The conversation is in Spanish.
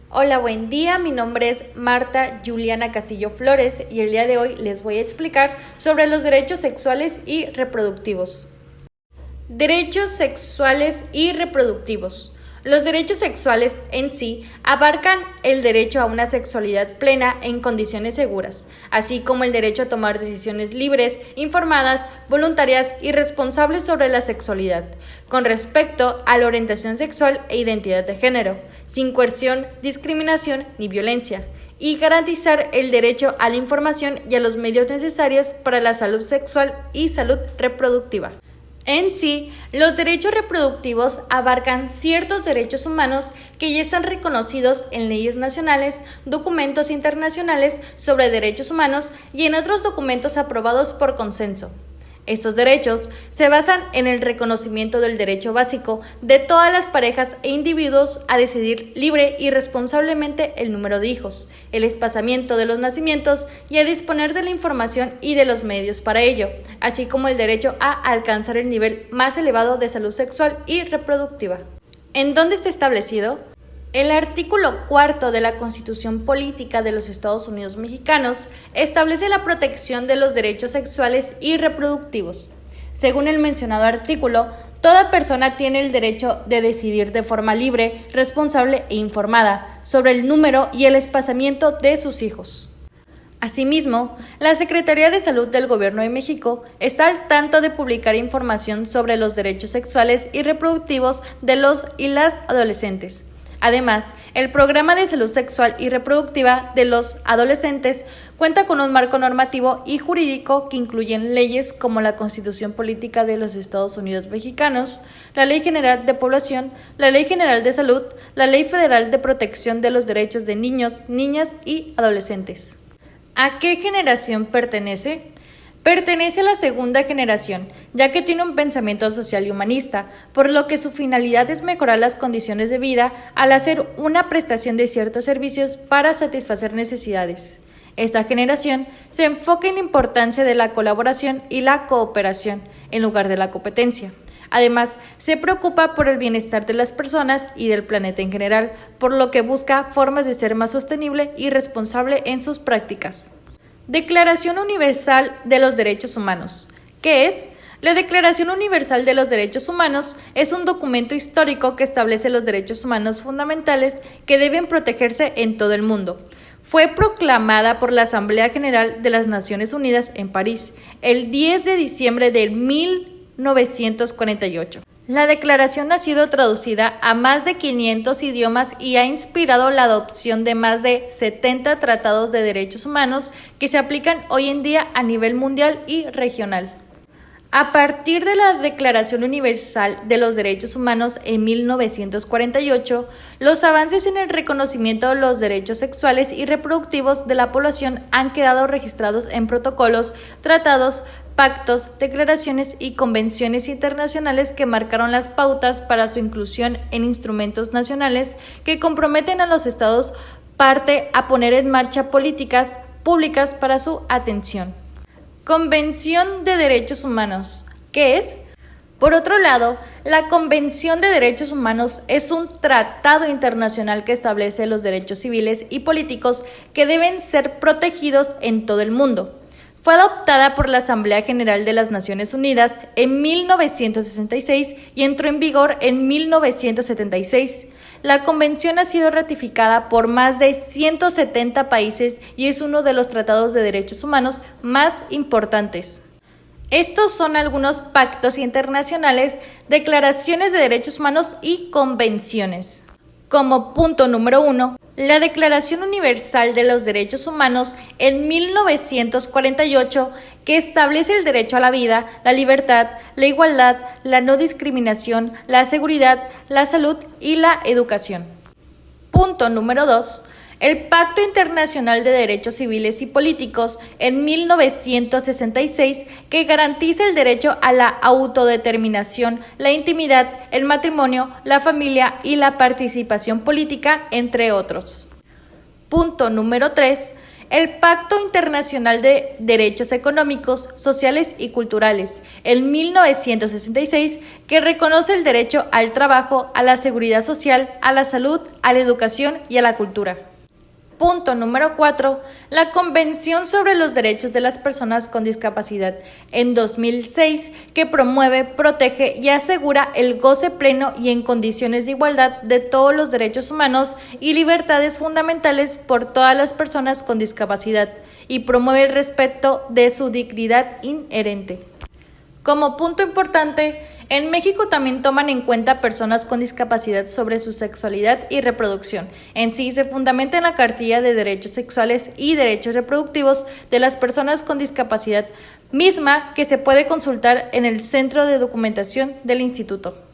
Hola, buen día. Mi nombre es Marta Juliana Castillo Flores y el día de hoy les voy a explicar sobre los derechos sexuales y reproductivos. Derechos sexuales y reproductivos. Los derechos sexuales en sí abarcan el derecho a una sexualidad plena en condiciones seguras, así como el derecho a tomar decisiones libres, informadas, voluntarias y responsables sobre la sexualidad, con respecto a la orientación sexual e identidad de género, sin coerción, discriminación ni violencia, y garantizar el derecho a la información y a los medios necesarios para la salud sexual y salud reproductiva. En sí, los derechos reproductivos abarcan ciertos derechos humanos que ya están reconocidos en leyes nacionales, documentos internacionales sobre derechos humanos y en otros documentos aprobados por consenso. Estos derechos se basan en el reconocimiento del derecho básico de todas las parejas e individuos a decidir libre y responsablemente el número de hijos, el espaciamiento de los nacimientos y a disponer de la información y de los medios para ello, así como el derecho a alcanzar el nivel más elevado de salud sexual y reproductiva. ¿En dónde está establecido? El artículo 4 de la Constitución Política de los Estados Unidos Mexicanos establece la protección de los derechos sexuales y reproductivos. Según el mencionado artículo, toda persona tiene el derecho de decidir de forma libre, responsable e informada sobre el número y el espaciamiento de sus hijos. Asimismo, la Secretaría de Salud del Gobierno de México está al tanto de publicar información sobre los derechos sexuales y reproductivos de los y las adolescentes. Además, el Programa de Salud Sexual y Reproductiva de los Adolescentes cuenta con un marco normativo y jurídico que incluyen leyes como la Constitución Política de los Estados Unidos Mexicanos, la Ley General de Población, la Ley General de Salud, la Ley Federal de Protección de los Derechos de Niños, Niñas y Adolescentes. ¿A qué generación pertenece? Pertenece a la segunda generación, ya que tiene un pensamiento social y humanista, por lo que su finalidad es mejorar las condiciones de vida al hacer una prestación de ciertos servicios para satisfacer necesidades. Esta generación se enfoca en la importancia de la colaboración y la cooperación, en lugar de la competencia. Además, se preocupa por el bienestar de las personas y del planeta en general, por lo que busca formas de ser más sostenible y responsable en sus prácticas. Declaración Universal de los Derechos Humanos. ¿Qué es? La Declaración Universal de los Derechos Humanos es un documento histórico que establece los derechos humanos fundamentales que deben protegerse en todo el mundo. Fue proclamada por la Asamblea General de las Naciones Unidas en París el 10 de diciembre de 1948. La declaración ha sido traducida a más de 500 idiomas y ha inspirado la adopción de más de 70 tratados de derechos humanos que se aplican hoy en día a nivel mundial y regional. A partir de la Declaración Universal de los Derechos Humanos en 1948, los avances en el reconocimiento de los derechos sexuales y reproductivos de la población han quedado registrados en protocolos, tratados, pactos, declaraciones y convenciones internacionales que marcaron las pautas para su inclusión en instrumentos nacionales que comprometen a los Estados parte a poner en marcha políticas públicas para su atención. Convención de Derechos Humanos. ¿Qué es? Por otro lado, la Convención de Derechos Humanos es un tratado internacional que establece los derechos civiles y políticos que deben ser protegidos en todo el mundo. Fue adoptada por la Asamblea General de las Naciones Unidas en 1966 y entró en vigor en 1976. La convención ha sido ratificada por más de 170 países y es uno de los tratados de derechos humanos más importantes. Estos son algunos pactos internacionales, declaraciones de derechos humanos y convenciones. Como punto número 1, la Declaración Universal de los Derechos Humanos en 1948, que establece el derecho a la vida, la libertad, la igualdad, la no discriminación, la seguridad, la salud y la educación. Punto número 2. El Pacto Internacional de Derechos Civiles y Políticos en 1966, que garantiza el derecho a la autodeterminación, la intimidad, el matrimonio, la familia y la participación política, entre otros. Punto número 3. el Pacto Internacional de Derechos Económicos, Sociales y Culturales, en 1966, que reconoce el derecho al trabajo, a la seguridad social, a la salud, a la educación y a la cultura. Punto número 4. La Convención sobre los Derechos de las Personas con Discapacidad, en 2006, que promueve, protege y asegura el goce pleno y en condiciones de igualdad de todos los derechos humanos y libertades fundamentales por todas las personas con discapacidad y promueve el respeto de su dignidad inherente. Como punto importante, en México también toman en cuenta personas con discapacidad sobre su sexualidad y reproducción. En sí se fundamenta en la Cartilla de Derechos Sexuales y Derechos Reproductivos de las Personas con Discapacidad, misma que se puede consultar en el Centro de Documentación del Instituto.